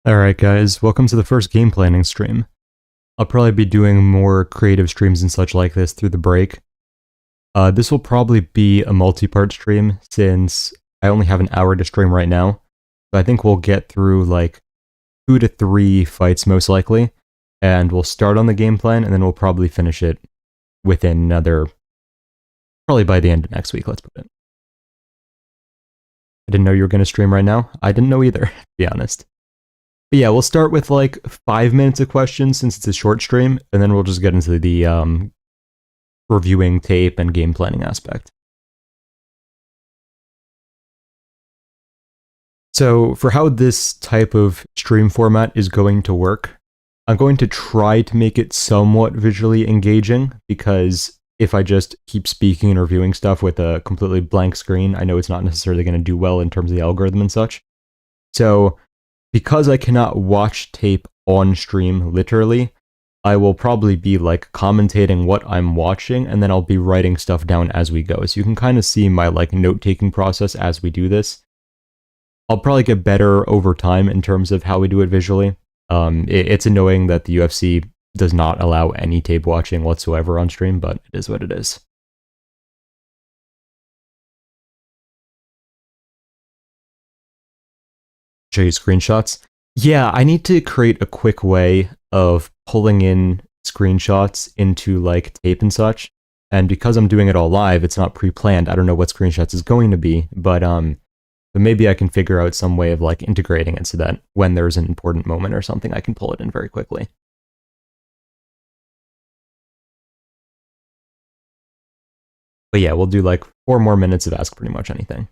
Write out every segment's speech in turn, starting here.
Alright guys, welcome to the first game planning stream. I'll probably be doing more creative streams and such like this through the break. This will probably be a multi-part stream since I only have an hour to stream right now. So I think we'll get through like 2 to 3 fights most likely, and we'll start on the game plan and then we'll probably finish it within another, probably by the end of next week, let's put it. I didn't know you were going to stream right now. I didn't know either, to be honest. But yeah, we'll start with like 5 minutes of questions since it's a short stream, and then we'll just get into the reviewing tape and game planning aspect. So for how this type of stream format is going to work, I'm going to try to make it somewhat visually engaging, because if I just keep speaking and reviewing stuff with a completely blank screen, I know it's not necessarily going to do well in terms of the algorithm and such. So because I cannot watch tape on stream, literally, I will probably be like commentating what I'm watching, and then I'll be writing stuff down as we go. So you can kind of see my like note-taking process as we do this. I'll probably get better over time in terms of how we do it visually. It's annoying that the UFC does not allow any tape watching whatsoever on stream, but it is what it is. Show you screenshots. Yeah, I need to create a quick way of pulling in screenshots into like tape and such. And because I'm doing it all live, it's not pre-planned. I don't know what screenshots is going to be, but maybe I can figure out some way of like integrating it so that when there's an important moment or something, I can pull it in very quickly. But yeah, we'll do like 4 more minutes of Ask Pretty Much Anything.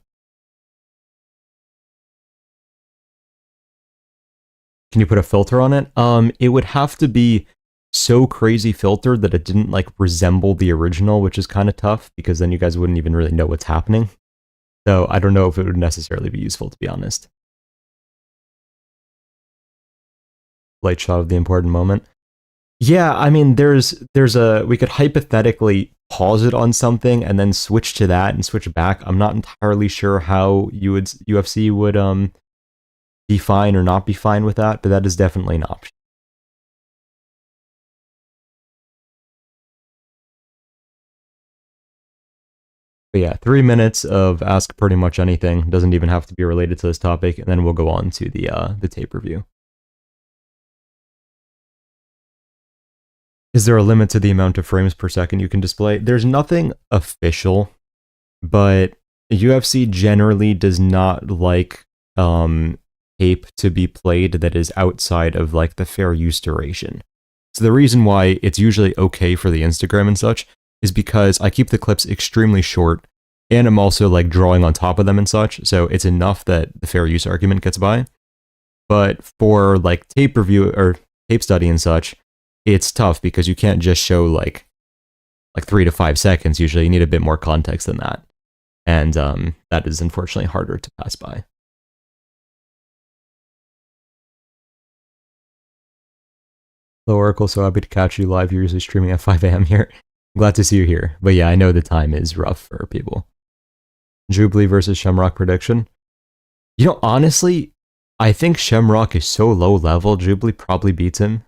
Can you put a filter on it? It would have to be so crazy filtered that it didn't like resemble the original, which is kind of tough because then you guys wouldn't even really know what's happening. So I don't know if it would necessarily be useful, to be honest. Light shot of the important moment. Yeah, I mean, we could hypothetically pause it on something and then switch to that and switch back. I'm not entirely sure how UFC would be fine or not be fine with that, but that is definitely an option. But yeah, 3 minutes of Ask Pretty Much Anything. Doesn't even have to be related to this topic, and then we'll go on to the tape review. Is there a limit to the amount of frames per second you can display? There's nothing official, but UFC generally does not like tape to be played that is outside of like the fair use duration. So the reason why it's usually okay for the Instagram and such is because I keep the clips extremely short, and I'm also like drawing on top of them and such, so it's enough that the fair use argument gets by. But for like tape review or tape study and such, it's tough because you can't just show like 3 to 5 seconds. Usually you need a bit more context than that, and that is unfortunately harder to pass by. Hello Oracle, so happy to catch you live. You're usually streaming at 5 a.m. here. Glad to see you here. But yeah, I know the time is rough for people. Jubilee versus Shamrock prediction. You know, honestly, I think Shamrock is so low level, Jubilee probably beats him.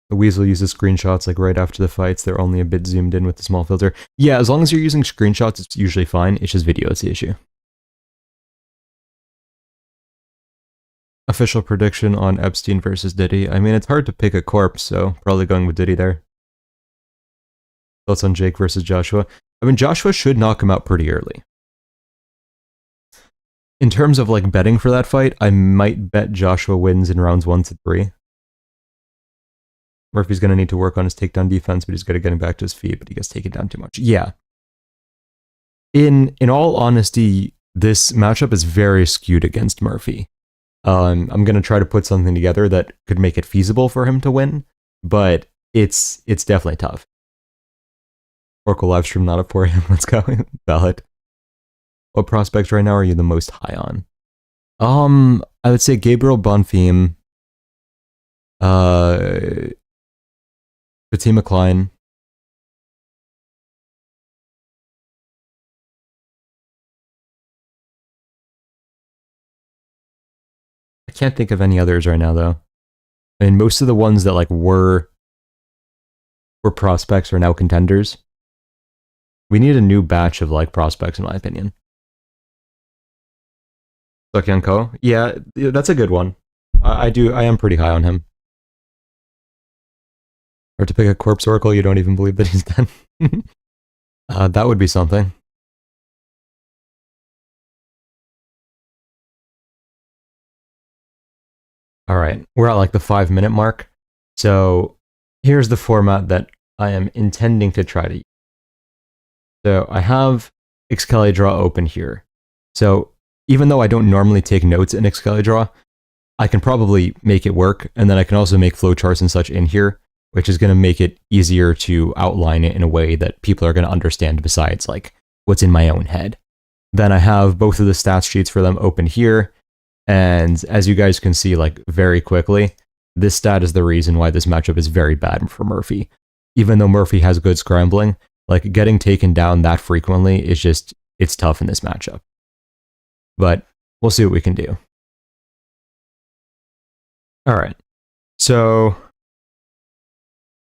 The Weasel uses screenshots like right after the fights. They're only a bit zoomed in with the small filter. Yeah, as long as you're using screenshots, it's usually fine. It's just video, it's the issue. Official prediction on Epstein versus Diddy. I mean, it's hard to pick a corpse, so probably going with Diddy there. Thoughts on Jake versus Joshua? I mean, Joshua should knock him out pretty early. In terms of like betting for that fight, I might bet Joshua wins in rounds 1 to 3. Murphy's going to need to work on his takedown defense, but he's good at getting back to his feet, but he gets taken down too much. Yeah. In all honesty, this matchup is very skewed against Murphy. I'm going to try to put something together that could make it feasible for him to win, but it's definitely tough. Oracle livestream not at 4 a.m. Let's go. Valid. What prospects right now are you the most high on? I would say Gabriel Bonfim, Fatima Klein, I can't think of any others right now though. I mean, most of the ones that like were prospects are now contenders. We need a new batch of like prospects, in my opinion. Sukyanko, yeah, that's a good one. I am pretty high on him. Or to pick a corpse oracle, you don't even believe that he's dead. That would be something. All right, we're at like the 5 minute mark. So here's the format that I am intending to try to use. So I have Excalidraw open here. So even though I don't normally take notes in Excalidraw, I can probably make it work. And then I can also make flowcharts and such in here, which is going to make it easier to outline it in a way that people are going to understand besides like what's in my own head. Then I have both of the stats sheets for them open here. And as you guys can see, like very quickly, this stat is the reason why this matchup is very bad for Murphy. Even though Murphy has good scrambling, like getting taken down that frequently is just, it's tough in this matchup. But we'll see what we can do. All right. So,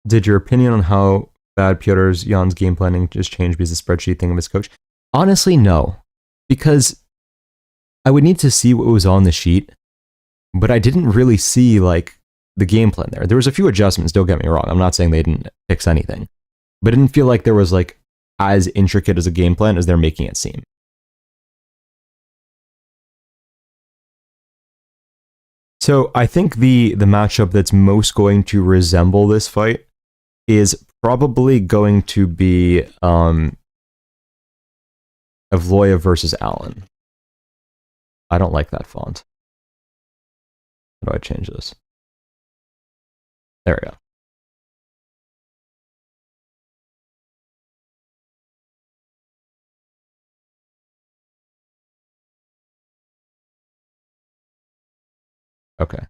did your opinion on how bad Pyotr Jan's game planning just changed because the spreadsheet thing of his coach? Honestly, no. Because I would need to see what was on the sheet, but I didn't really see like the game plan there. There was a few adjustments, don't get me wrong. I'm not saying they didn't fix anything, but it didn't feel like there was like as intricate as a game plan as they're making it seem. So I think the matchup that's most going to resemble this fight is probably going to be Evloev versus Allen. I don't like that font. How do I change this? There we go. Okay. It's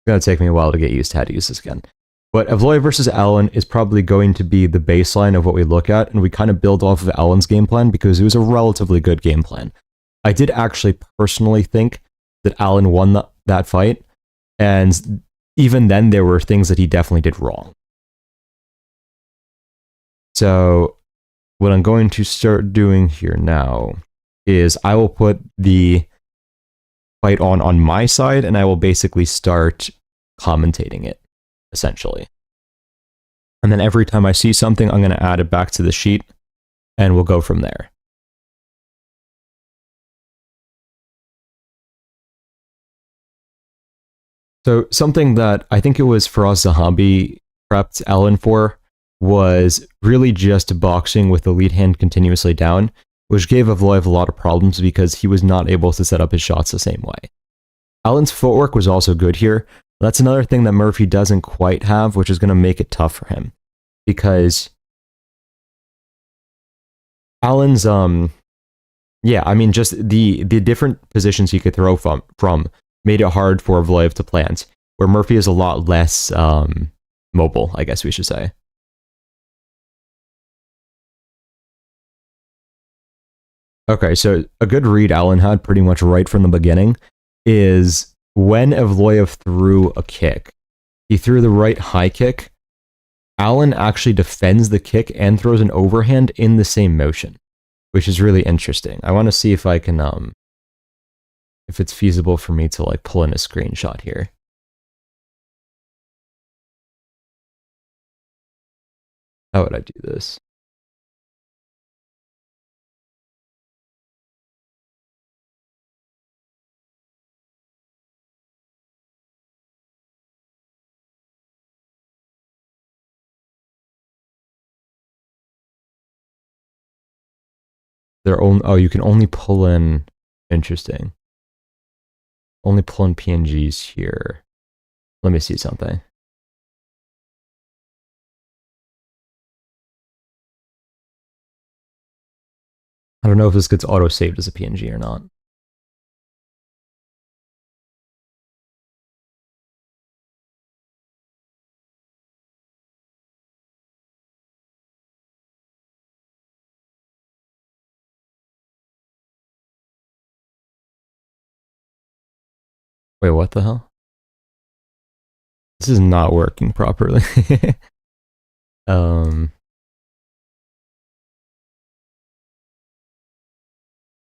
going to take me a while to get used to how to use this again. But Evloev versus Allen is probably going to be the baseline of what we look at, and we kind of build off of Allen's game plan because it was a relatively good game plan. I did actually personally think that Allen won that fight, and even then there were things that he definitely did wrong. So what I'm going to start doing here now is I will put the fight on my side, and I will basically start commentating it, essentially. And then every time I see something, I'm going to add it back to the sheet, and we'll go from there. So something that I think it was Faraz Zahabi prepped Ellen for was really just boxing with the lead hand continuously down, which gave Evloev a lot of problems because he was not able to set up his shots the same way. Allen's footwork was also good here. That's another thing that Murphy doesn't quite have, which is going to make it tough for him. Because Allen's, yeah, I mean, just the different positions he could throw from made it hard for Evloev to plant, where Murphy is a lot less mobile, I guess we should say. Okay, so a good read Allen had pretty much right from the beginning is when Evloev threw a kick, he threw the right high kick. Allen actually defends the kick and throws an overhand in the same motion, which is really interesting. I want to see if I can, if it's feasible for me to like pull in a screenshot here. How would I do this? They're only, oh, you can only pull in, interesting. Only pull in PNGs here. Let me see something. I don't know if this gets auto-saved as a PNG or not. Wait, what the hell? This is not working properly. um,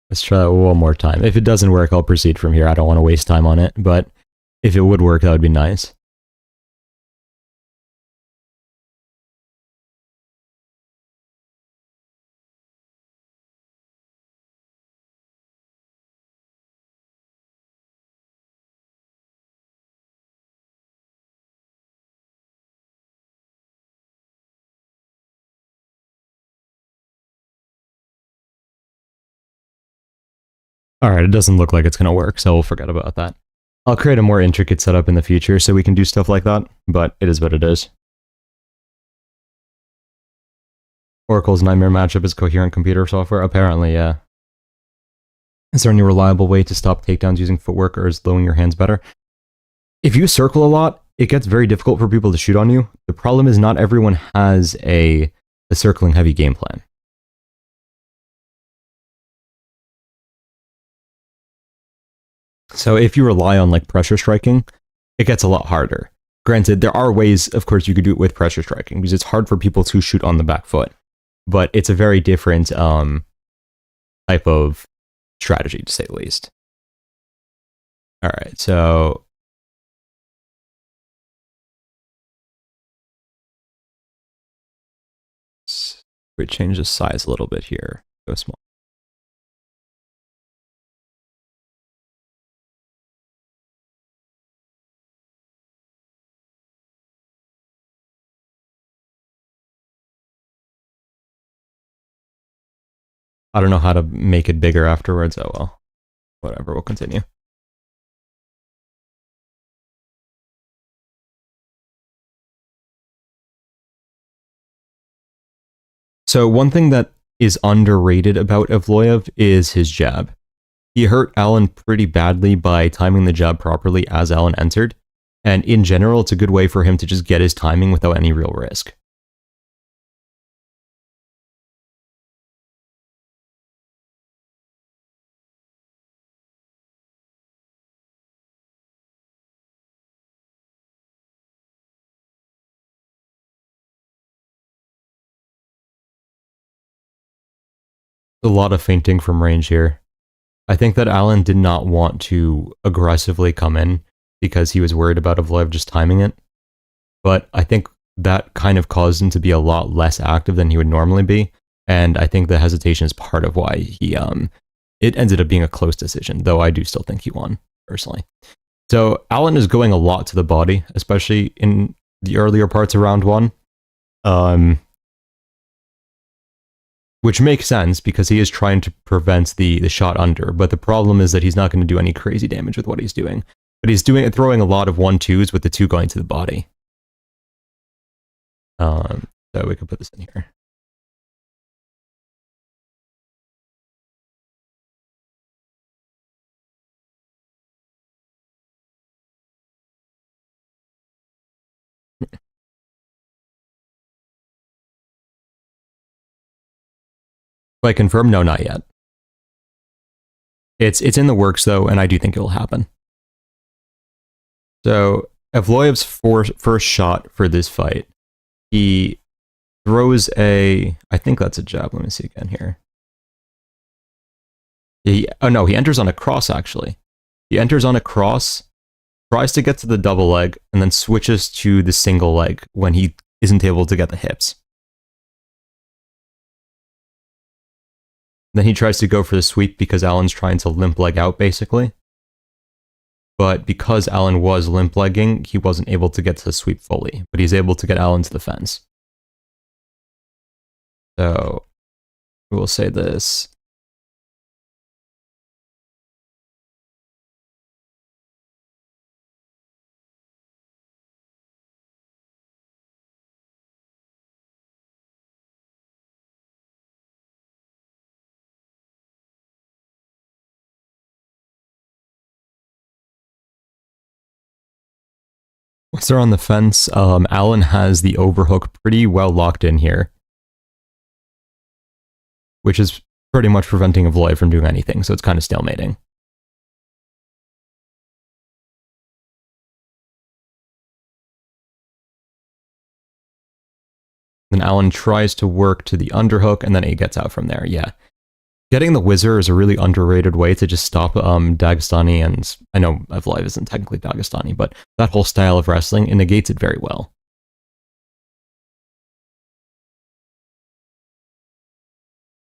let's try that one more time. If it doesn't work, I'll proceed from here. I don't want to waste time on it, but if it would work, that would be nice. Alright, it doesn't look like it's going to work, so we'll forget about that. I'll create a more intricate setup in the future so we can do stuff like that, but it is what it is. Oracle's Nightmare matchup is coherent computer software? Apparently, yeah. Is there any reliable way to stop takedowns using footwork, or is lowering your hands better? If you circle a lot, it gets very difficult for people to shoot on you. The problem is not everyone has a circling heavy game plan. So if you rely on like pressure striking, it gets a lot harder. Granted, there are ways, of course, you could do it with pressure striking because it's hard for people to shoot on the back foot, but it's a very different type of strategy, to say the least. All right, so we change the size a little bit here. Go small. I don't know how to make it bigger afterwards. Oh well. Whatever, we'll continue. So one thing that is underrated about Evloev is his jab. He hurt Alan pretty badly by timing the jab properly as Alan entered, and in general, it's a good way for him to just get his timing without any real risk. A lot of feinting from range here. I think that Alan did not want to aggressively come in because he was worried about Evloev just timing it. But I think that kind of caused him to be a lot less active than he would normally be. And I think the hesitation is part of why it ended up being a close decision, though I do still think he won, personally. So Alan is going a lot to the body, especially in the earlier parts of round one. Which makes sense because he is trying to prevent the shot under, but the problem is that he's not going to do any crazy damage with what he's doing. But he's throwing a lot of 1-2s with the 2 going to the body. So we can put this in here. Like confirm? No, not yet. It's in the works though, and I do think it will happen. So Evloev's first shot for this fight, he throws I think that's a jab. Let me see again here. Oh no, he enters on a cross actually. He enters on a cross, tries to get to the double leg, and then switches to the single leg when he isn't able to get the hips. Then he tries to go for the sweep because Alan's trying to limp leg out, basically. But because Alan was limp legging, he wasn't able to get to the sweep fully. But he's able to get Alan to the fence. So, we'll say this. Once they're on the fence, Alan has the overhook pretty well locked in here, which is pretty much preventing Evloev from doing anything, so it's kind of stalemating. Then Alan tries to work to the underhook, and then he gets out from there. Yeah. Getting the whizzer is a really underrated way to just stop Dagestani, and I know Evloev isn't technically Dagestani, but that whole style of wrestling, it negates it very well.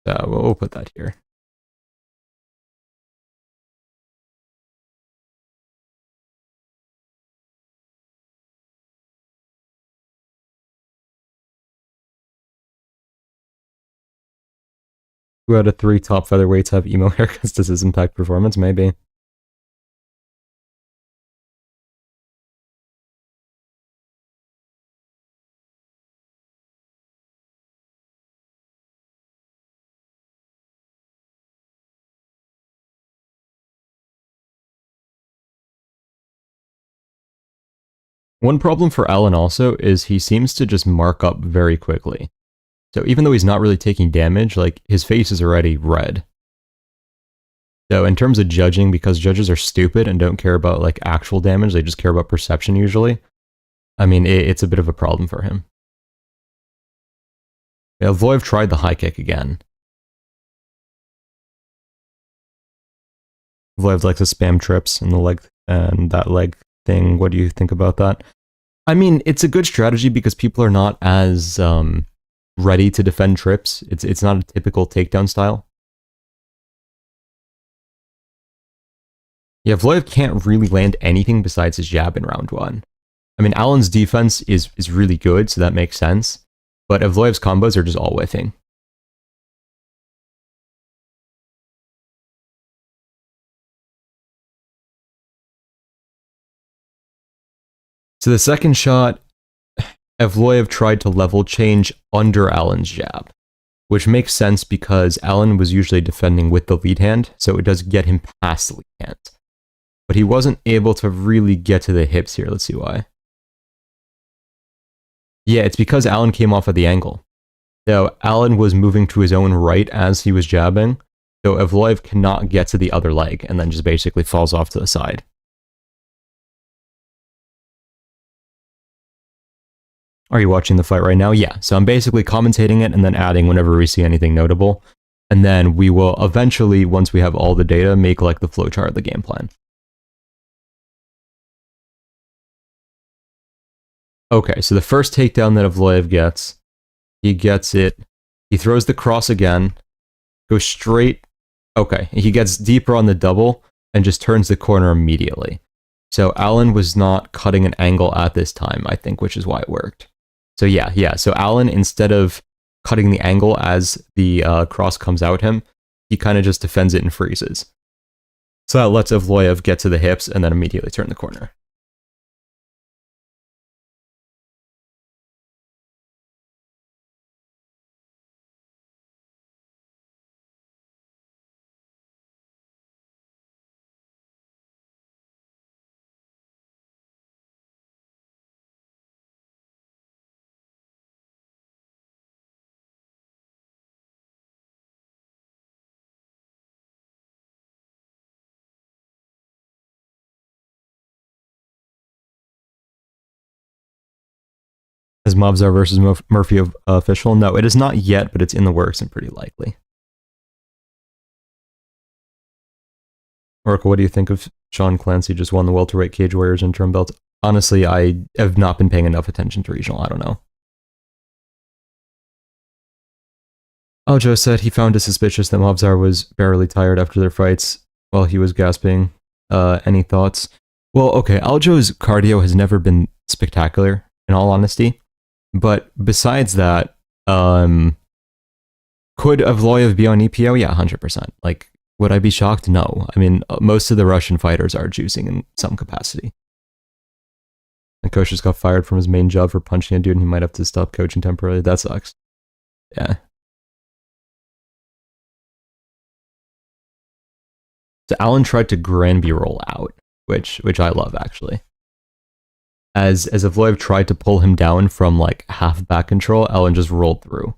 So we'll put that here. Two out of three top featherweights have emo haircuts. Does this impact performance? Maybe. One problem for Alan also is he seems to just mark up very quickly. So even though he's not really taking damage, like his face is already red. So in terms of judging, because judges are stupid and don't care about like actual damage, they just care about perception usually. I mean, it's a bit of a problem for him. Yeah, Evloev tried the high kick again. Evloev likes to spam trips in the leg and that leg thing. What do you think about that? I mean, it's a good strategy because people are not as ready to defend trips. It's not a typical takedown style. Yeah, Evloev can't really land anything besides his jab in round one. I mean, Alan's defense is really good, so that makes sense. But Evloev's combos are just all whiffing. So the second shot, Evloev tried to level change under Alan's jab, which makes sense because Alan was usually defending with the lead hand, so it does get him past the lead hand. But he wasn't able to really get to the hips here. Let's see why. Yeah, it's because Alan came off of the angle. So Alan was moving to his own right as he was jabbing, so Evloev cannot get to the other leg and then just basically falls off to the side. Are you watching the fight right now? Yeah, so I'm basically commentating it and then adding whenever we see anything notable. And then we will eventually, once we have all the data, make like the flowchart of the game plan. Okay, so the first takedown that Evloev gets, he gets it, he throws the cross again, goes straight, okay, he gets deeper on the double and just turns the corner immediately. So Alan was not cutting an angle at this time, I think, which is why it worked. So yeah, so Alan, instead of cutting the angle as the cross comes out him, he kind of just defends it and freezes. So that lets Evloev get to the hips and then immediately turn the corner. Is Mobzar versus Murphy official? No, it is not yet, but it's in the works and pretty likely. Oracle, what do you think of Sean Clancy just won the welterweight Cage Warriors interim belt? Honestly, I have not been paying enough attention to regional. I don't know. Aljo said he found it suspicious that Mobzar was barely tired after their fights while he was gasping. Any thoughts? Well, okay, Aljo's cardio has never been spectacular, in all honesty. But besides that, could Evloev be on EPO? Yeah, 100%. Like, would I be shocked? No. I mean, most of the Russian fighters are juicing in some capacity. And coach just got fired from his main job for punching a dude and he might have to stop coaching temporarily. That sucks. Yeah. So Alan tried to Granby roll out, which I love, actually. As Evloev tried to pull him down from like half back control, Alan just rolled through.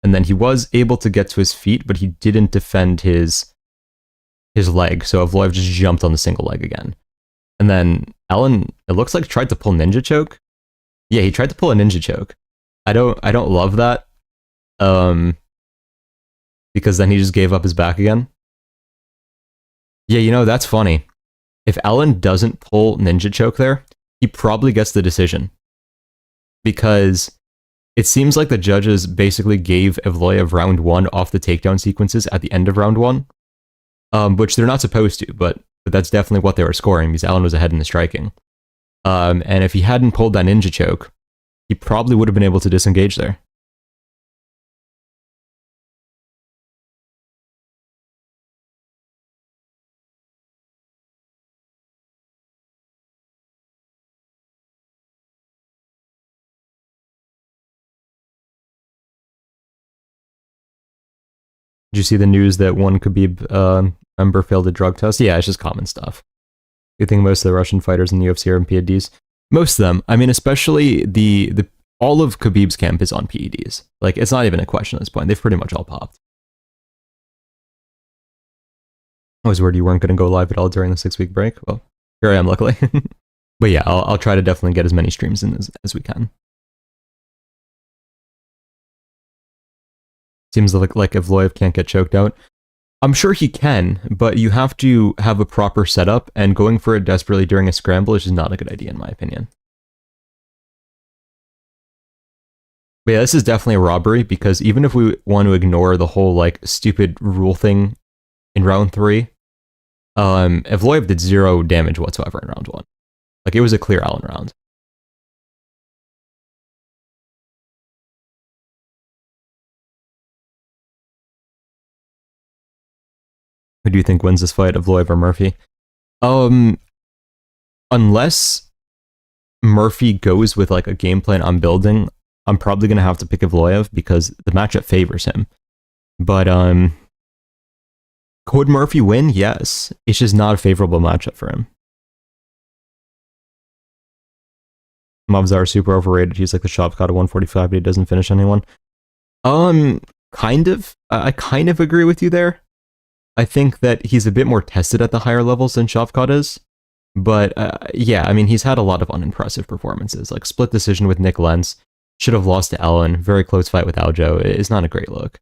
And then he was able to get to his feet, but he didn't defend his leg, so Evloev just jumped on the single leg again. And then Alan, it looks like, tried to pull ninja choke. Yeah, he tried to pull a ninja choke. I don't love that. Um, because then he just gave up his back again. Yeah, that's funny. If Alan doesn't pull Ninja Choke there, he probably gets the decision. Because it seems like the judges basically gave Evloev round one off the takedown sequences at the end of round one, which they're not supposed to, but that's definitely what they were scoring because Alan was ahead in the striking. And if he hadn't pulled that Ninja Choke, he probably would have been able to disengage there. Did you see the news that one Khabib member failed a drug test? Yeah, it's just common stuff. You think most of the Russian fighters in the UFC are on PEDs? Most of them. I mean, especially the all of Khabib's camp is on PEDs. Like, it's not even a question at this point. They've pretty much all popped. I was worried you weren't going to go live at all during the 6-week break. Well, here I am, luckily. But yeah, I'll try to definitely get as many streams in as we can. Seems like Evloev can't get choked out. I'm sure he can, but you have to have a proper setup, and going for it desperately during a scramble is just not a good idea, in my opinion. But yeah, this is definitely a robbery, because even if we want to ignore the whole, like, stupid rule thing in round 3, Evloev did 0 damage whatsoever in round 1. Like, it was a clear Allen round. Who do you think wins this fight, Evloev or Murphy? Unless Murphy goes with like a game plan I'm building, I'm probably gonna have to pick Evloev because the matchup favors him. But could Murphy win? Yes. It's just not a favorable matchup for him. Mavzar is super overrated. He's like the Shavkat at 145, but he doesn't finish anyone. Kind of. I kind of agree with you there. I think that he's a bit more tested at the higher levels than Shavkat is. But yeah, I mean, he's had a lot of unimpressive performances. Like split decision with Nick Lentz, should have lost to Allen, very close fight with Aljo. It's not a great look.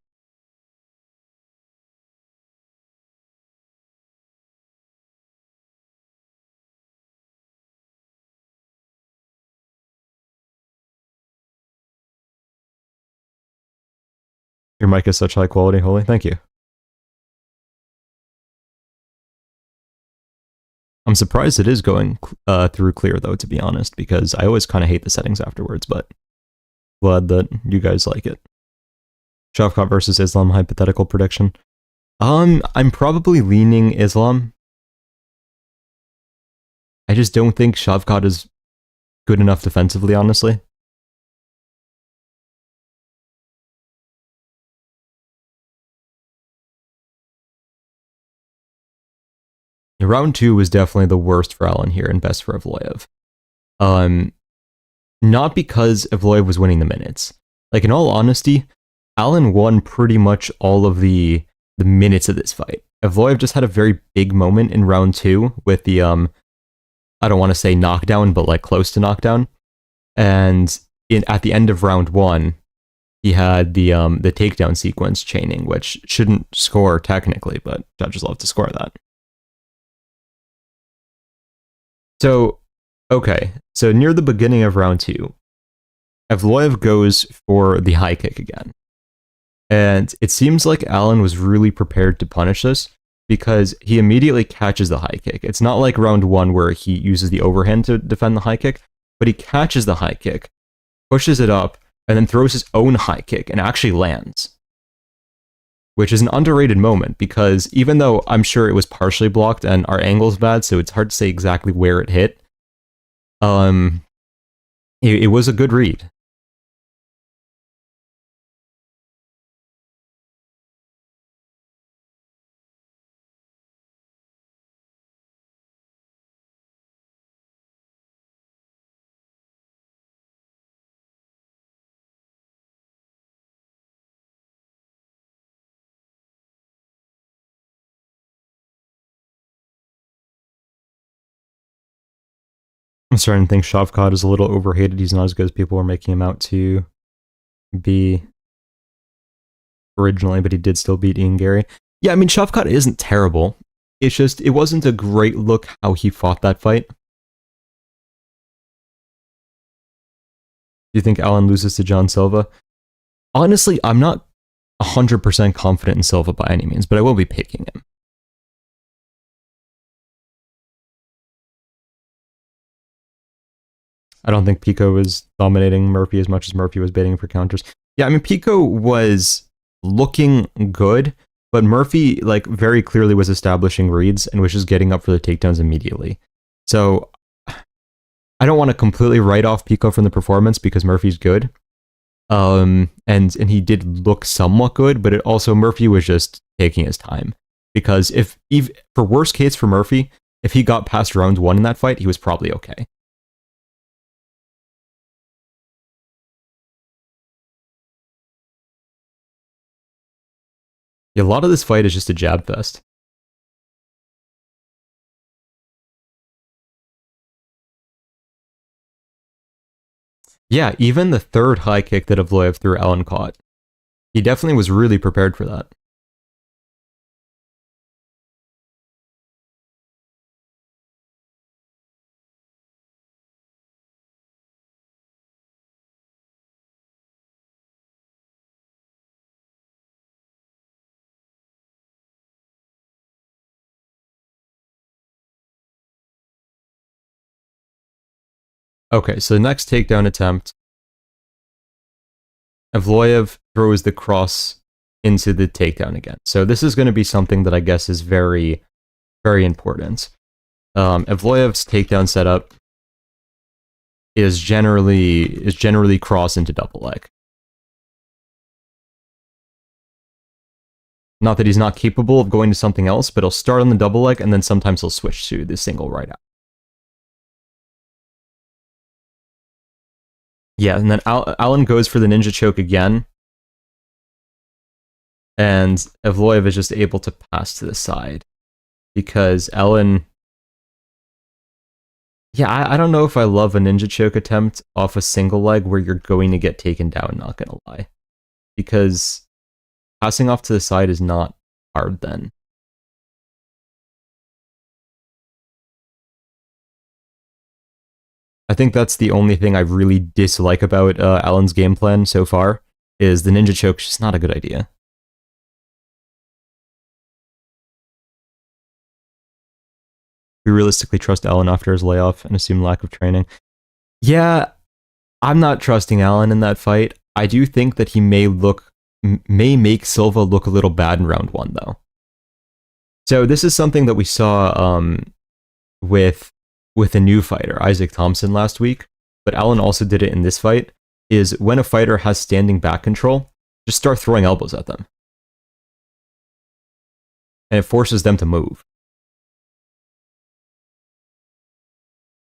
Your mic is such high quality, holy. Thank you. I'm surprised it is going through clear, though, to be honest, because I always kind of hate the settings afterwards, but glad that you guys like it. Shavkat versus Islam hypothetical prediction. I'm probably leaning Islam. I just don't think Shavkat is good enough defensively, honestly. Round 2 was definitely the worst for Allen here and best for Evloev. Not because Evloev was winning the minutes. Like, in all honesty, Allen won pretty much all of the minutes of this fight. Evloev just had a very big moment in round 2 with the, I don't want to say knockdown, but like close to knockdown. And at the end of round 1, he had the takedown sequence chaining, which shouldn't score technically, but judges love to score that. So, okay, so near the beginning of round 2, Evloev goes for the high kick again. And it seems like Allen was really prepared to punish this because he immediately catches the high kick. It's not like round 1 where he uses the overhand to defend the high kick, but he catches the high kick, pushes it up, and then throws his own high kick and actually lands. Which is an underrated moment because even though I'm sure it was partially blocked and our angle's bad, so it's hard to say exactly where it hit, it was a good read. I'm starting to think Shavkat is a little overhated. He's not as good as people were making him out to. B originally, but he did still beat Ian Gary. Yeah, I mean, Shavkat isn't terrible. It's just, it wasn't a great look how he fought that fight. Do you think Allen loses to John Silva? Honestly, I'm not 100% confident in Silva by any means, but I will be picking him. I don't think Pico was dominating Murphy as much as Murphy was baiting for counters. Yeah, I mean, Pico was looking good, but Murphy, like, very clearly was establishing reads and was just getting up for the takedowns immediately. So I don't want to completely write off Pico from the performance because Murphy's good. And he did look somewhat good, but it also, Murphy was just taking his time. Because if for worst case for Murphy, if he got past round 1 in that fight, he was probably okay. Yeah, a lot of this fight is just a jab fest. Yeah, even the third high kick that Evloev threw, Allen caught. He definitely was really prepared for that. Okay, so the next takedown attempt, Evloev throws the cross into the takedown again. So this is going to be something that I guess is very, very important. Evloev's takedown setup is generally cross into double leg. Not that he's not capable of going to something else, but he'll start on the double leg and then sometimes he'll switch to the single right out. Yeah, and then Allen goes for the ninja choke again. And Evloev is just able to pass to the side. Because Allen... Yeah, I don't know if I love a ninja choke attempt off a single leg where you're going to get taken down, not gonna lie. Because passing off to the side is not hard then. I think that's the only thing I really dislike about Allen's game plan so far, is the ninja choke's just not a good idea. We realistically trust Allen after his layoff and assume lack of training. Yeah, I'm not trusting Allen in that fight. I do think that he may make Silva look a little bad in round 1, though. So this is something that we saw with a new fighter, Isaac Thompson, last week, but Allen also did it in this fight, is when a fighter has standing back control, just start throwing elbows at them. And it forces them to move.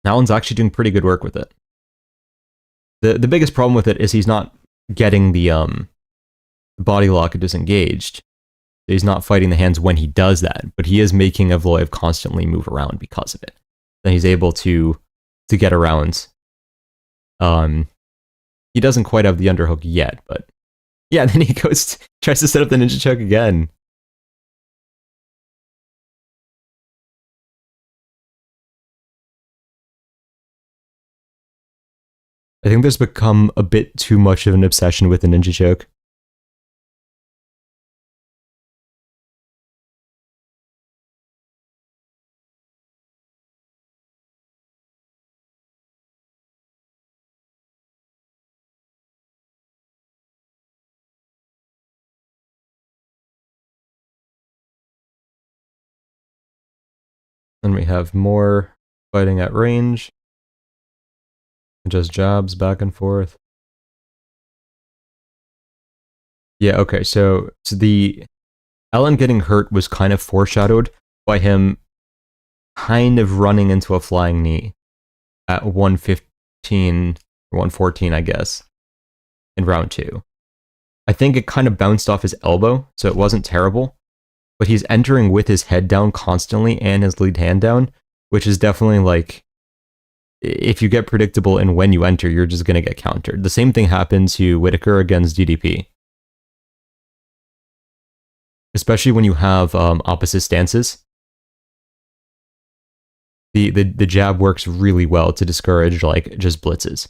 Allen's actually doing pretty good work with it. The biggest problem with it is he's not getting the body lock disengaged. He's not fighting the hands when he does that, but he is making Evloev constantly move around because of it. Then he's able to get around. He doesn't quite have the underhook yet, but yeah, then he tries to set up the ninja choke again. I think there's become a bit too much of an obsession with the ninja choke. Then we have more fighting at range. Just jabs back and forth. Yeah, okay, so the Allen getting hurt was kind of foreshadowed by him kind of running into a flying knee at 115 or 114, I guess, in round 2. I think it kind of bounced off his elbow, so it wasn't terrible, but he's entering with his head down constantly and his lead hand down, which is definitely like if you get predictable and when you enter, you're just going to get countered. The same thing happened to Whitaker against DDP, especially when you have opposite stances. The jab works really well to discourage like just blitzes.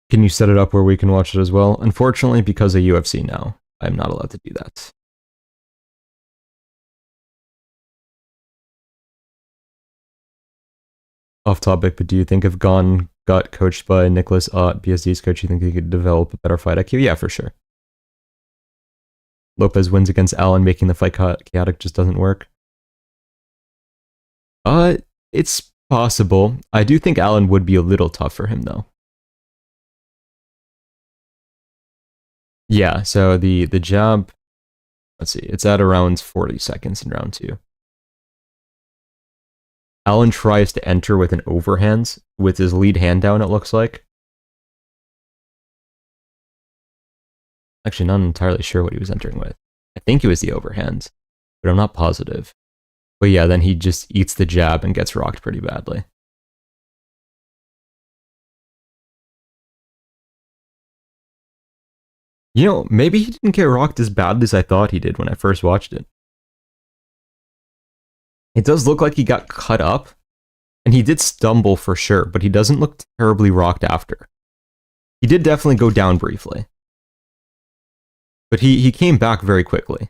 Can you set it up where we can watch it as well? Unfortunately, because of UFC now, I'm not allowed to do that. Off topic, but do you think if Gon got coached by Nicholas Ott, BSD's coach, you think he could develop a better fight IQ? Yeah, for sure. Lopez wins against Allen, making the fight chaotic just doesn't work. It's possible. I do think Allen would be a little tough for him, though. Yeah, so the jab, let's see, it's at around 40 seconds in round 2. Allen tries to enter with an overhand with his lead hand down, it looks like. Actually, not entirely sure what he was entering with. I think it was the overhand, but I'm not positive. But yeah, then he just eats the jab and gets rocked pretty badly. You know, maybe he didn't get rocked as badly as I thought he did when I first watched it. It does look like he got cut up, and he did stumble for sure, but he doesn't look terribly rocked after. He did definitely go down briefly, but he came back very quickly.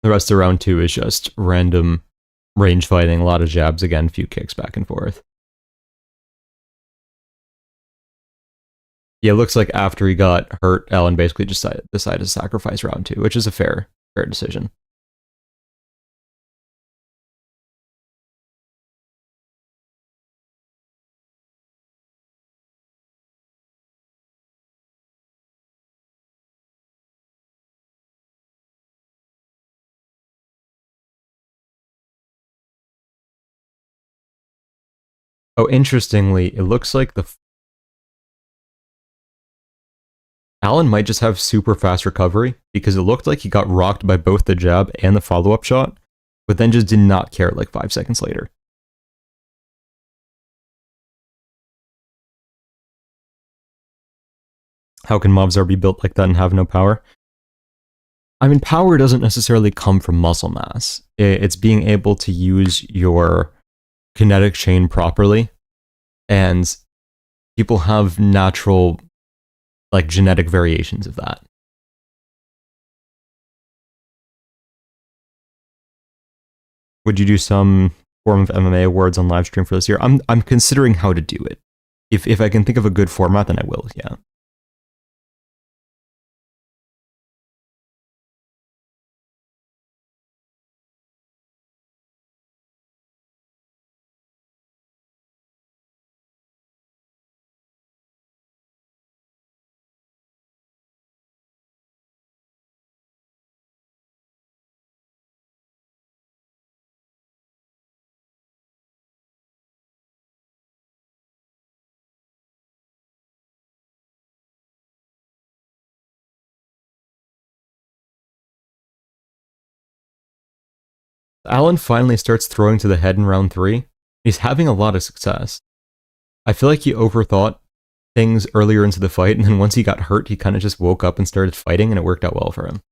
The rest of round 2 is just random range fighting, a lot of jabs again, a few kicks back and forth. Yeah, it looks like after he got hurt, Allen basically just decided to sacrifice round 2, which is a fair decision. Oh, interestingly, it looks like the Allen might just have super fast recovery because it looked like he got rocked by both the jab and the follow-up shot, but then just did not care like 5 seconds later. How can Mobzar be built like that and have no power? I mean, power doesn't necessarily come from muscle mass. It's being able to use your kinetic chain properly, and people have natural, like, genetic variations of that. Would you do some form of MMA awards on live stream for this year? I'm considering how to do it. If I can think of a good format, then I will. Yeah. Allen finally starts throwing to the head in round 3. He's having a lot of success. I feel like he overthought things earlier into the fight, and then once he got hurt, he kind of just woke up and started fighting, and it worked out well for him.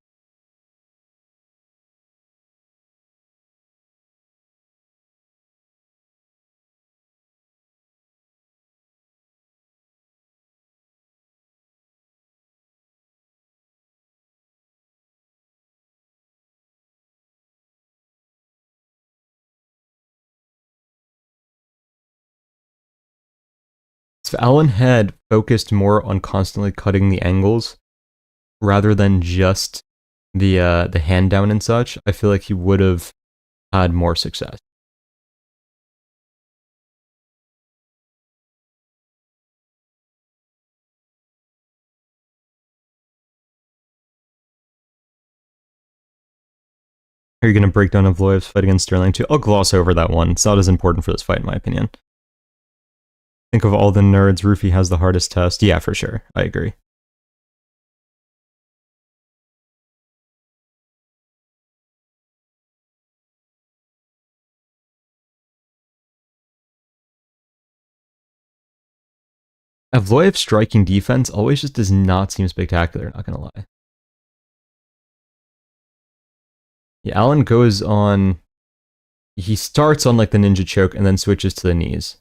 So if Alan had focused more on constantly cutting the angles rather than just the hand down and such, I feel like he would have had more success. Are you going to break down Evloev's fight against Sterling too? I'll gloss over that one. It's not as important for this fight, in my opinion. Think of all the nerds, Rufy has the hardest test. Yeah, for sure. I agree. Evloev's striking defense always just does not seem spectacular, not gonna lie. Yeah, Alan goes on... He starts on like the ninja choke and then switches to the knees.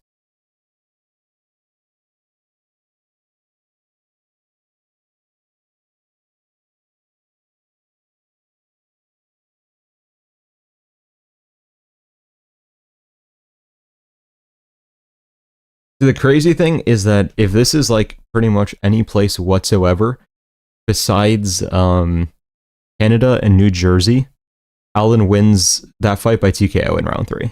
The crazy thing is that if this is like pretty much any place whatsoever besides Canada and New Jersey, Alan wins that fight by TKO in round 3.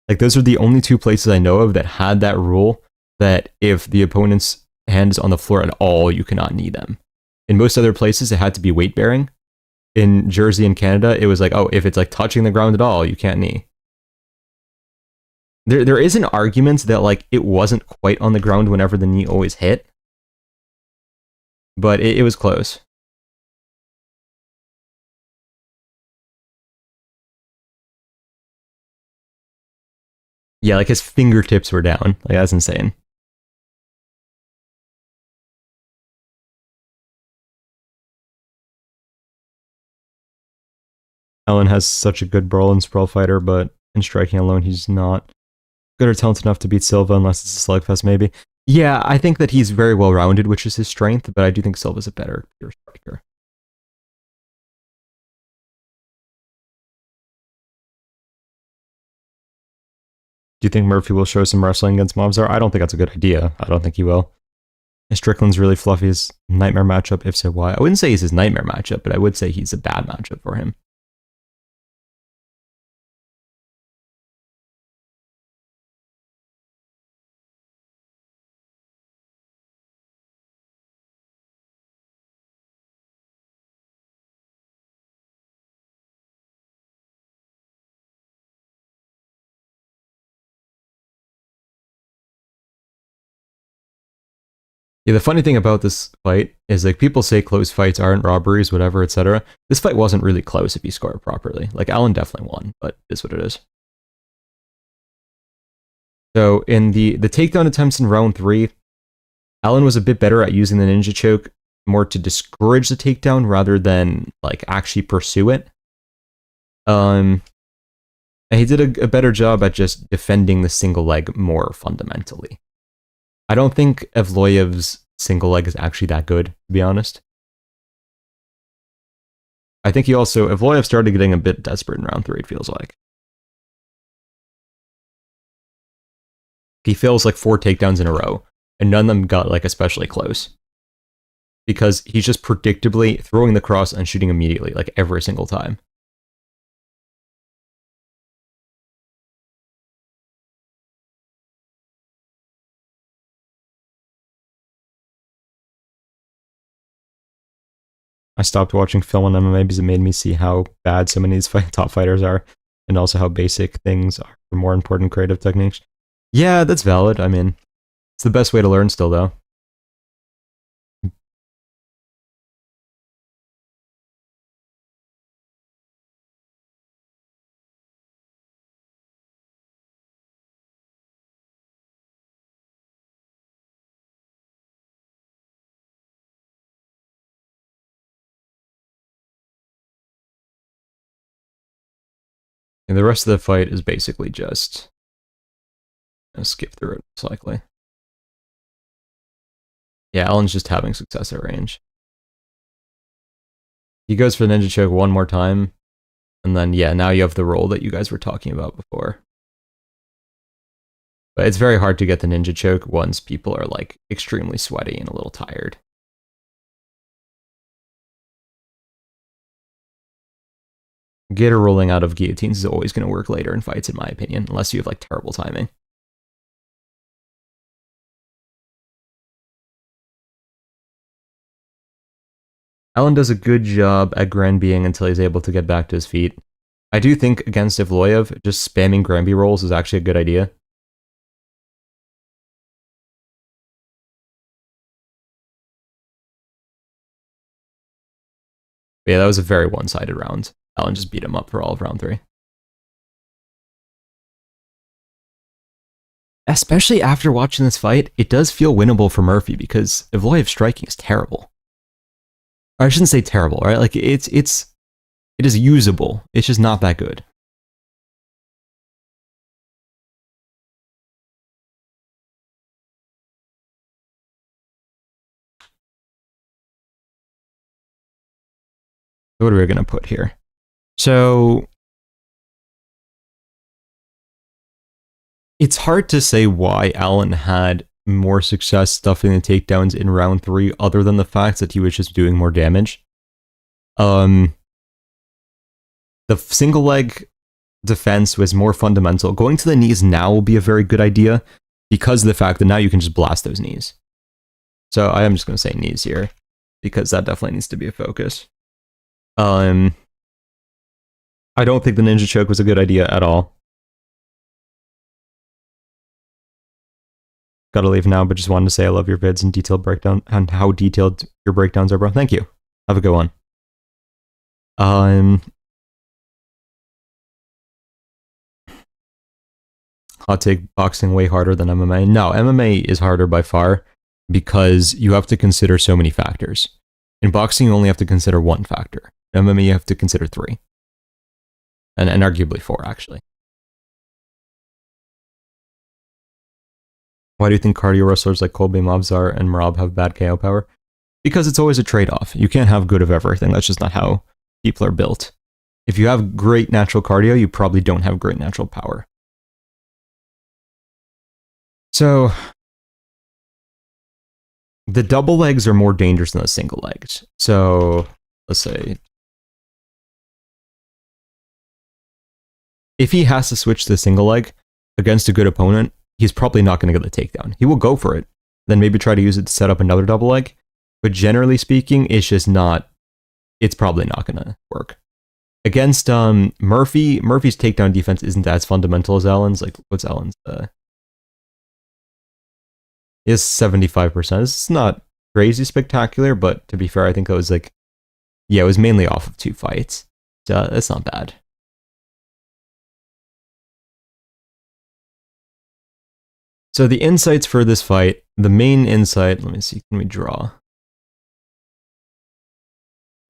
Like those are the only two places I know of that had that rule that if the opponent's hand is on the floor at all, you cannot knee them. In most other places, it had to be weight bearing. In Jersey and Canada, it was like, oh, if it's like touching the ground at all, you can't knee. There is an argument that like it wasn't quite on the ground whenever the knee always hit, but it was close. Yeah, like his fingertips were down. Like that's insane. Alan has such a good brawl and sprawl fighter, but in striking alone, he's not good or talented enough to beat Silva unless it's a slugfest, maybe. Yeah, I think that he's very well rounded, which is his strength, but I do think Silva's a better pure striker. Do you think Murphy will show some wrestling against Mobzar? I don't think that's a good idea. I don't think he will. Strickland's really fluffy. His nightmare matchup, if so, why? I wouldn't say he's his nightmare matchup, but I would say he's a bad matchup for him. Yeah, the funny thing about this fight is like people say close fights aren't robberies, whatever, etc. This fight wasn't really close if you score it properly. Like Alan definitely won, but it's what it is. So in the takedown attempts in round 3, Alan was a bit better at using the ninja choke more to discourage the takedown rather than like actually pursue it. And he did a better job at just defending the single leg more fundamentally. I don't think Evloev's single leg is actually that good, to be honest. I think Evloev started getting a bit desperate in round 3, it feels like. He fails like 4 takedowns in a row, and none of them got like especially close. Because he's just predictably throwing the cross and shooting immediately, like every single time. I stopped watching film on MMA because it made me see how bad so many of these top fighters are, and also how basic things are for more important creative techniques. Yeah, that's valid. I mean, it's the best way to learn still, though. And the rest of the fight is basically just skip through it, most likely. Yeah, Alan's just having success at range. He goes for the ninja choke one more time, and then, yeah, now you have the roll that you guys were talking about before. But it's very hard to get the ninja choke once people are like extremely sweaty and a little tired. Gator rolling out of guillotines is always going to work later in fights, in my opinion, unless you have like terrible timing. Alan does a good job at Granbying until he's able to get back to his feet. I do think against Evloev, just spamming Granby rolls is actually a good idea. But yeah, that was a very one-sided round. Alan just beat him up for all of round 3. Especially after watching this fight, it does feel winnable for Murphy because Evloev's striking is terrible. Or I shouldn't say terrible, right? Like it is usable. It's just not that good. What are we going to put here? So it's hard to say why Alan had more success stuffing the takedowns in round 3 other than the fact that he was just doing more damage. The single leg defense was more fundamental. Going to the knees now will be a very good idea because of the fact that now you can just blast those knees. So I am just going to say knees here because that definitely needs to be a focus. I don't think the ninja choke was a good idea at all. Gotta leave now, but just wanted to say I love your vids and detailed breakdown and how detailed your breakdowns are, bro. Thank you. Have a good one. Hot take, boxing way harder than MMA. No, MMA is harder by far because you have to consider so many factors. In boxing, you only have to consider one factor. In MMA, you have to consider 3. And arguably 4, actually. Why do you think cardio wrestlers like Colby Mavzar and Marab have bad KO power? Because it's always a trade-off. You can't have good of everything. That's just not how people are built. If you have great natural cardio, you probably don't have great natural power. So, the double legs are more dangerous than the single legs. So, let's say, if he has to switch to the single leg against a good opponent, he's probably not going to get the takedown. He will go for it, then maybe try to use it to set up another double leg. But generally speaking, it's just not, it's probably not going to work. Against Murphy's takedown defense isn't as fundamental as Allen's. Like, what's Allen's? Is 75%. It's not crazy spectacular, but to be fair, I think it was like, yeah, it was mainly off of 2 fights. So that's not bad. So the insights for this fight, the main insight, let me see, can we draw?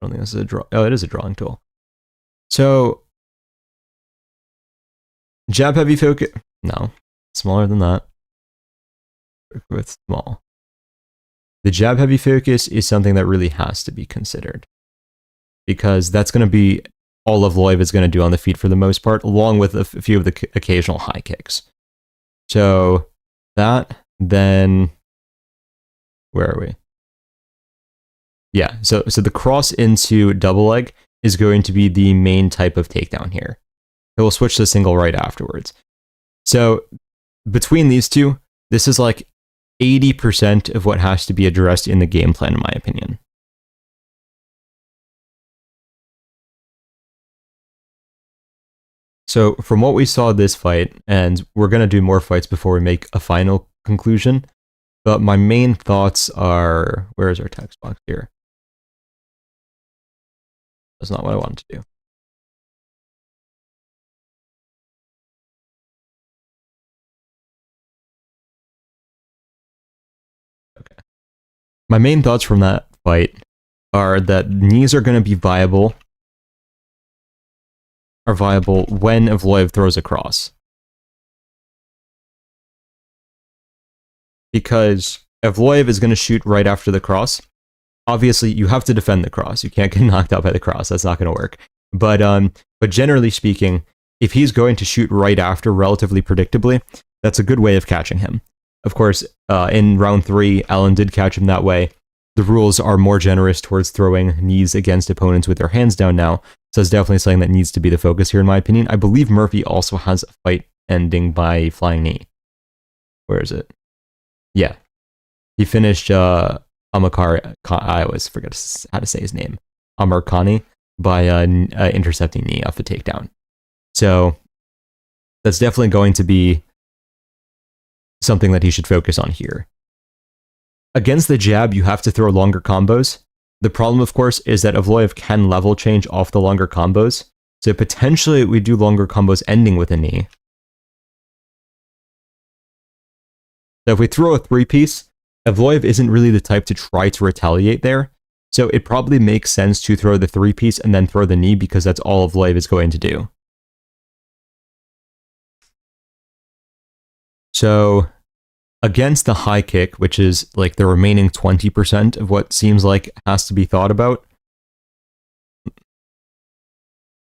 I don't think this is a draw. Oh, it is a drawing tool. So, jab heavy focus, no, smaller than that. With small. The jab heavy focus is something that really has to be considered because that's going to be all Evloev is going to do on the feet for the most part, along with a few of the occasional high kicks. So that, then where are we? Yeah, so the cross into double leg is going to be the main type of takedown here. It will switch to single right afterwards. So between these two, this is like 80% of what has to be addressed in the game plan, in my opinion. So from what we saw this fight, and we're going to do more fights before we make a final conclusion, but my main thoughts are, where is our text box here? That's not what I wanted to do. Okay. My main thoughts from that fight are that knees are going to be viable when Evloev throws a cross. Because Evloev is going to shoot right after the cross. Obviously, you have to defend the cross. You can't get knocked out by the cross. That's not going to work. But generally speaking, if he's going to shoot right after relatively predictably, That's a good way of catching him. Of course, in round 3, Allen did catch him that way. The rules are more generous towards throwing knees against opponents with their hands down now, so it's definitely something that needs to be the focus here, in my opinion. I believe Murphy also has a fight ending by flying knee. Where is it? Yeah. He finished Amakar, I always forget how to say his name, Amarkani, by intercepting knee off a takedown. So that's definitely going to be something that he should focus on here. Against the jab, you have to throw longer combos. The problem, of course, is that Evloev can level change off the longer combos. So potentially we do longer combos ending with a knee. So if we throw a 3-piece, Evloev isn't really the type to try to retaliate there. So it probably makes sense to throw the 3-piece and then throw the knee because that's all Evloev is going to do. So against the high kick, which is like the remaining 20% of what seems like has to be thought about,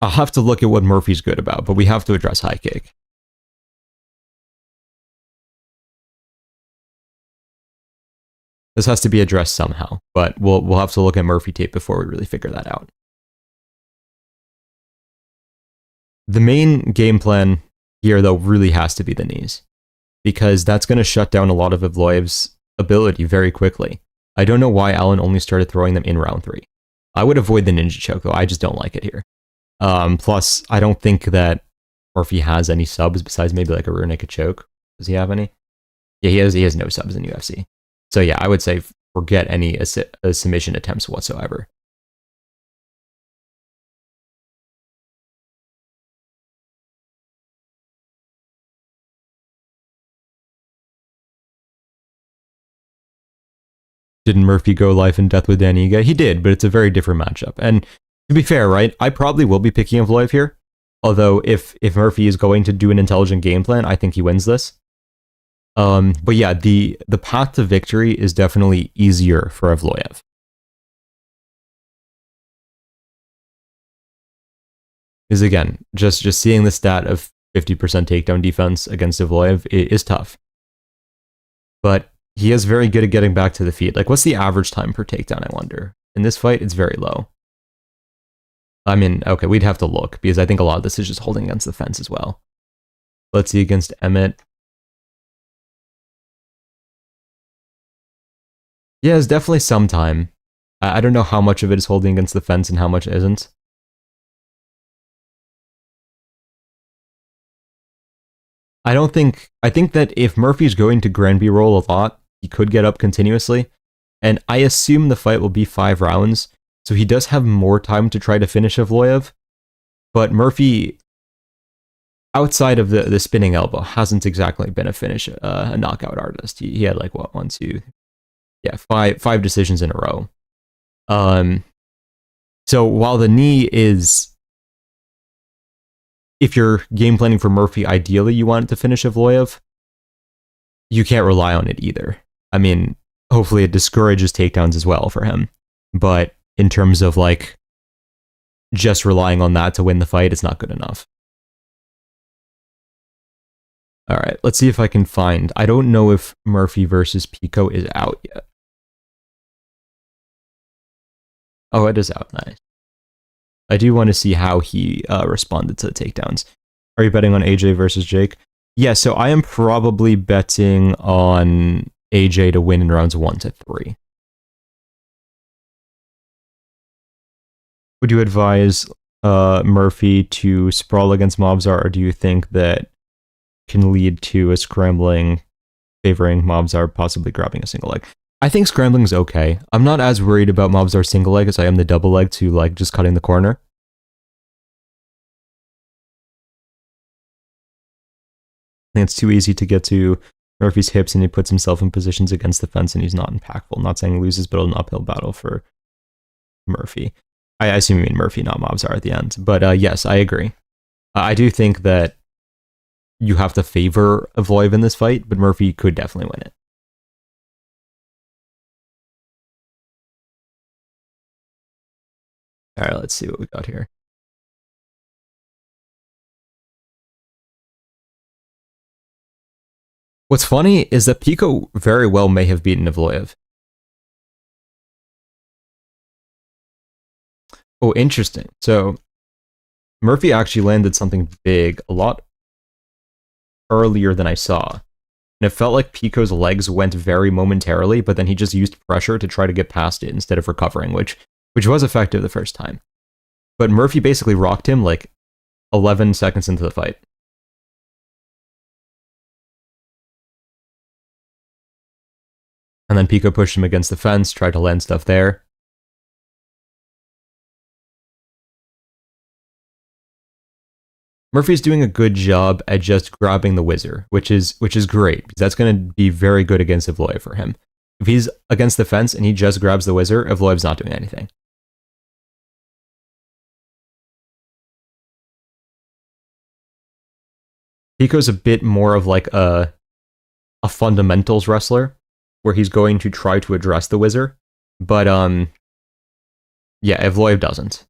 I'll have to look at what Murphy's good about, but we have to address high kick. This has to be addressed somehow, but we'll have to look at Murphy tape before we really figure that out. The main game plan here, though, really has to be the knees, because that's going to shut down a lot of Evloev's ability very quickly. I don't know why Allen only started throwing them in round 3. I would avoid the ninja choke, though. I just don't like it here. Plus, I don't think that Murphy has any subs besides maybe like a rear naked choke. Does he have any? Yeah, he has no subs in UFC. So yeah, I would say forget any submission attempts whatsoever. Didn't Murphy go life and death with Dan Ige? He did, but it's a very different matchup. And to be fair, right, I probably will be picking Evloev here. Although if Murphy is going to do an intelligent game plan, I think he wins this. But yeah, the path to victory is definitely easier for Evloev. Because again, just seeing the stat of 50% takedown defense against Evloev is tough. But he is very good at getting back to the feet. Like, what's the average time per takedown, I wonder? In this fight, it's very low. I mean, okay, we'd have to look, because I think a lot of this is just holding against the fence as well. Let's see against Emmett. Yeah, it's definitely some time. I don't know how much of it is holding against the fence and how much isn't. I think that if Murphy's going to Granby roll a lot, he could get up continuously. And I assume the fight will be 5 rounds, so he does have more time to try to finish Evloev. But Murphy, outside of the spinning elbow, hasn't exactly been a knockout artist. He had like, what, 1, 2, yeah, five decisions in a row. So while the knee is, if you're game planning for Murphy, ideally you want it to finish Evloev, you can't rely on it either. I mean, hopefully it discourages takedowns as well for him. But in terms of like just relying on that to win the fight, it's not good enough. All right, let's see if I can find. I don't know if Murphy versus Pico is out yet. Oh, it is out. Nice. I do want to see how he responded to the takedowns. Are you betting on AJ versus Jake? Yeah, so I am probably betting on AJ to win in rounds 1 to 3. Would you advise Murphy to sprawl against Mobzar, or do you think that can lead to a scrambling favoring Mobzar possibly grabbing a single leg? I think scrambling is okay. I'm not as worried about Mobzar's single leg as I am the double leg to like just cutting the corner. I think it's too easy to get to Murphy's hips and he puts himself in positions against the fence and he's not impactful. I'm not saying he loses, but an uphill battle for Murphy. I assume you mean Murphy, not Mobzar at the end. But yes, I agree. I do think that you have to favor Evloev in this fight, but Murphy could definitely win it. All right, let's see what we got here. What's funny is that Pico very well may have beaten Evloev. Oh, interesting. So Murphy actually landed something big a lot earlier than I saw. And it felt like Pico's legs went very momentarily, but then he just used pressure to try to get past it instead of recovering, which was effective the first time. But Murphy basically rocked him like 11 seconds into the fight. And then Pico pushed him against the fence, tried to land stuff there. Murphy's doing a good job at just grabbing the Whizzer, which is great, because that's going to be very good against Evloev for him. If he's against the fence and he just grabs the Whizzer, Evloev's not doing anything. Pico's a bit more of like a fundamentals wrestler, where he's going to try to address the Whizzer, but yeah, Evloev doesn't.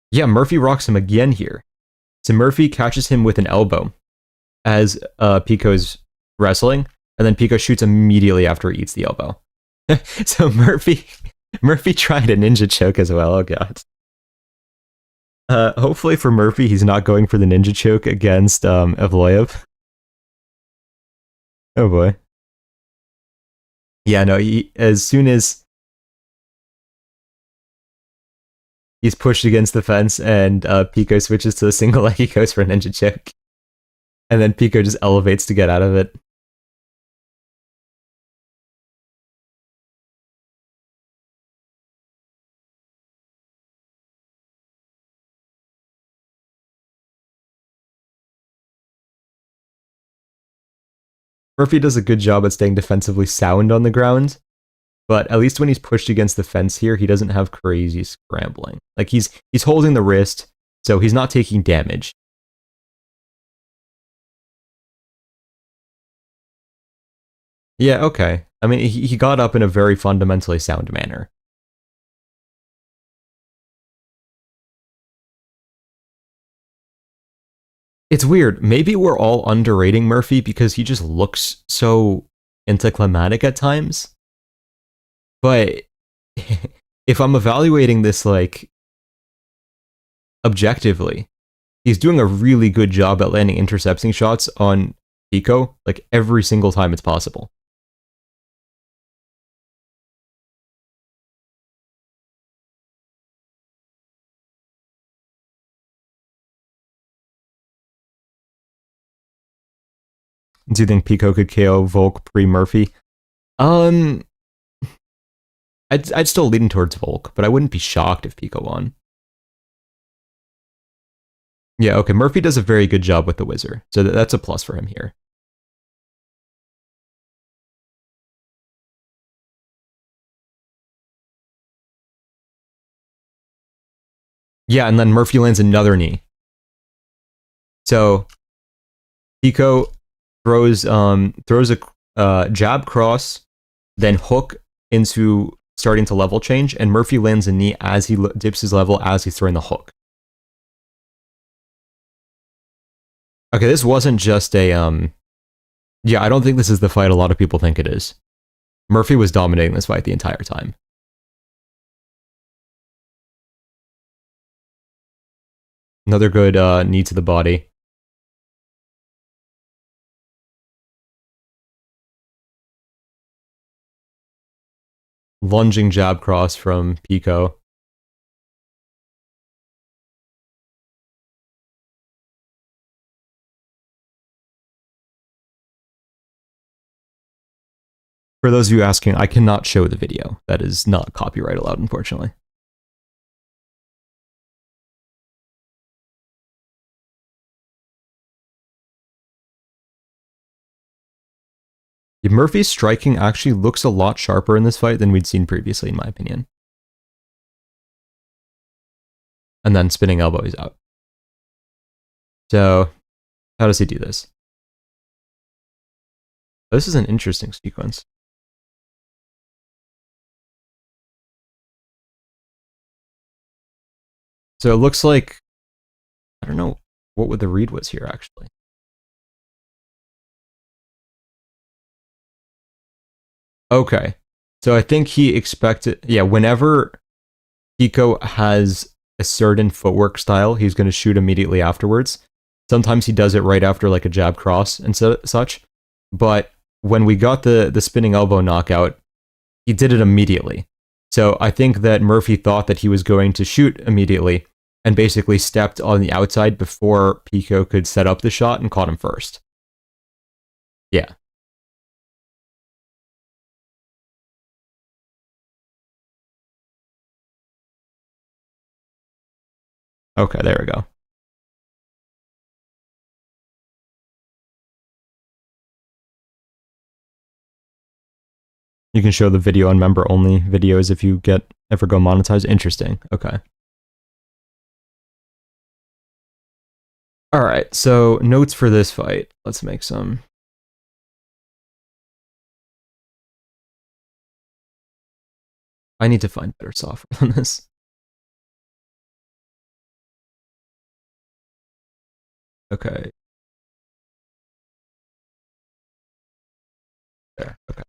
Yeah, Murphy rocks him again here. So Murphy catches him with an elbow as Pico's wrestling, and then Pico shoots immediately after he eats the elbow. So Murphy tried a ninja choke as well. Oh god. Hopefully for Murphy, he's not going for the ninja choke against Evloev. Oh boy. Yeah, no. As soon as he's pushed against the fence and Pico switches to a single leg, he goes for a ninja choke, and then Pico just elevates to get out of it. Murphy does a good job at staying defensively sound on the ground, but at least when he's pushed against the fence here, he doesn't have crazy scrambling. Like he's holding the wrist, so he's not taking damage. Yeah, okay. I mean, he got up in a very fundamentally sound manner. It's weird. Maybe we're all underrating Murphy because he just looks so anticlimactic at times. But if I'm evaluating this like objectively, he's doing a really good job at landing intercepting shots on Pico like every single time it's possible. Do you think Pico could KO Volk pre Murphy? Um, I'd still lean towards Volk, but I wouldn't be shocked if Pico won. Yeah, okay. Murphy does a very good job with the Whizzer, so that's a plus for him here. Yeah, and then Murphy lands another knee. So Pico throws a jab cross, then hook into starting to level change, and Murphy lands a knee as he dips his level as he's throwing the hook. Okay, this wasn't just a yeah, I don't think this is the fight a lot of people think it is. Murphy was dominating this fight the entire time. Another good knee to the body. Lunging jab cross from Pico. For those of you asking, I cannot show the video. That is not copyright allowed, unfortunately. Murphy's striking actually looks a lot sharper in this fight than we'd seen previously, in my opinion. And then spinning elbow is out. So, how does he do this? This is an interesting sequence. So it looks like, I don't know what the read was here, actually. Okay. So I think he expected, yeah, whenever Pico has a certain footwork style, he's going to shoot immediately afterwards. Sometimes he does it right after like a jab cross and such. But when we got the spinning elbow knockout, he did it immediately. So I think that Murphy thought that he was going to shoot immediately and basically stepped on the outside before Pico could set up the shot and caught him first. Yeah. Okay, there we go. You can show the video on member only videos if you ever go monetized. Interesting. Okay. All right. So notes for this fight. Let's make some. I need to find better software than this. Okay. There. Okay.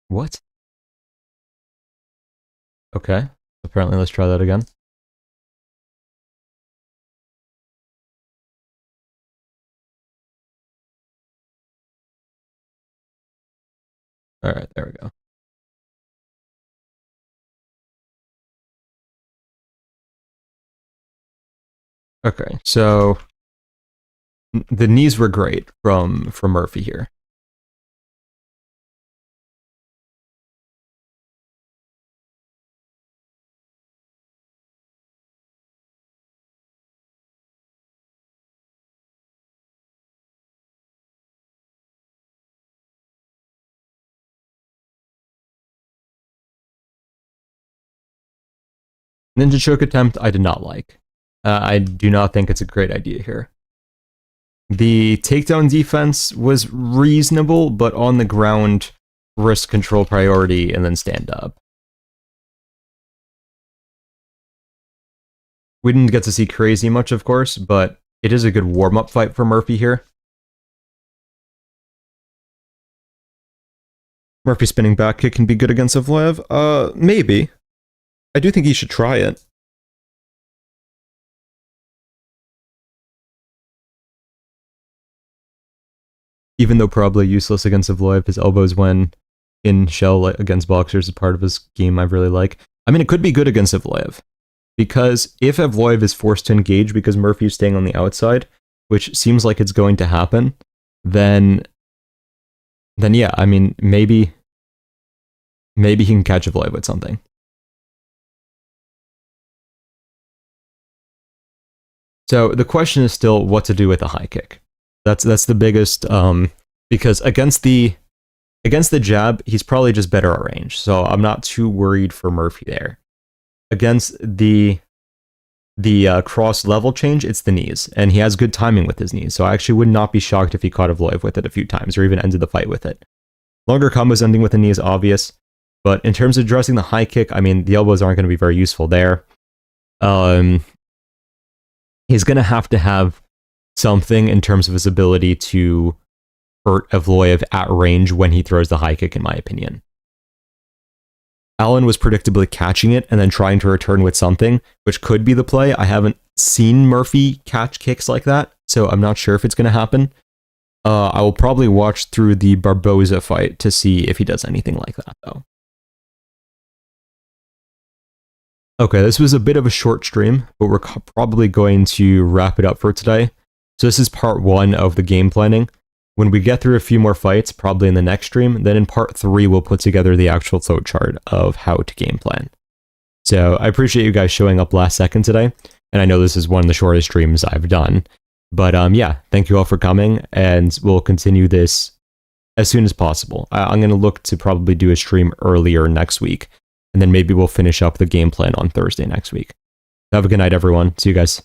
What? Okay. Apparently, let's try that again. All right. There we go. Okay. So the knees were great from Murphy here. Ninja choke attempt, I did not like. I do not think it's a great idea here. The takedown defense was reasonable, but on the ground, wrist control priority and then stand up. We didn't get to see crazy much, of course, but it is a good warm-up fight for Murphy here. Murphy spinning back kick can be good against Evloev? Maybe. I do think he should try it. Even though probably useless against Evloev, his elbows when in shell against boxers is part of his game I really like. I mean, it could be good against Evloev. Because if Evloev is forced to engage because Murphy is staying on the outside, which seems like it's going to happen, then yeah, I mean, maybe he can catch Evloev with something. So the question is still what to do with the high kick. That's the biggest because against the jab, he's probably just better at range. So I'm not too worried for Murphy there. Against the cross level change, it's the knees, and he has good timing with his knees. So I actually would not be shocked if he caught Evloev with it a few times or even ended the fight with it. Longer combos ending with the knee is obvious, but in terms of addressing the high kick, I mean, the elbows aren't going to be very useful there. He's going to have something in terms of his ability to hurt Evloev at range when he throws the high kick, in my opinion. Allen was predictably catching it and then trying to return with something, which could be the play. I haven't seen Murphy catch kicks like that, so I'm not sure if it's going to happen. I will probably watch through the Barboza fight to see if he does anything like that, though. Okay, this was a bit of a short stream, but we're probably going to wrap it up for today. So this is part 1 of the game planning. When we get through a few more fights, probably in the next stream, then in part 3, we'll put together the actual flowchart of how to game plan. So I appreciate you guys showing up last second today, and I know this is one of the shortest streams I've done. But yeah, thank you all for coming, and we'll continue this as soon as possible. I'm going to look to probably do a stream earlier next week, and then maybe we'll finish up the game plan on Thursday next week. Have a good night, everyone. See you guys.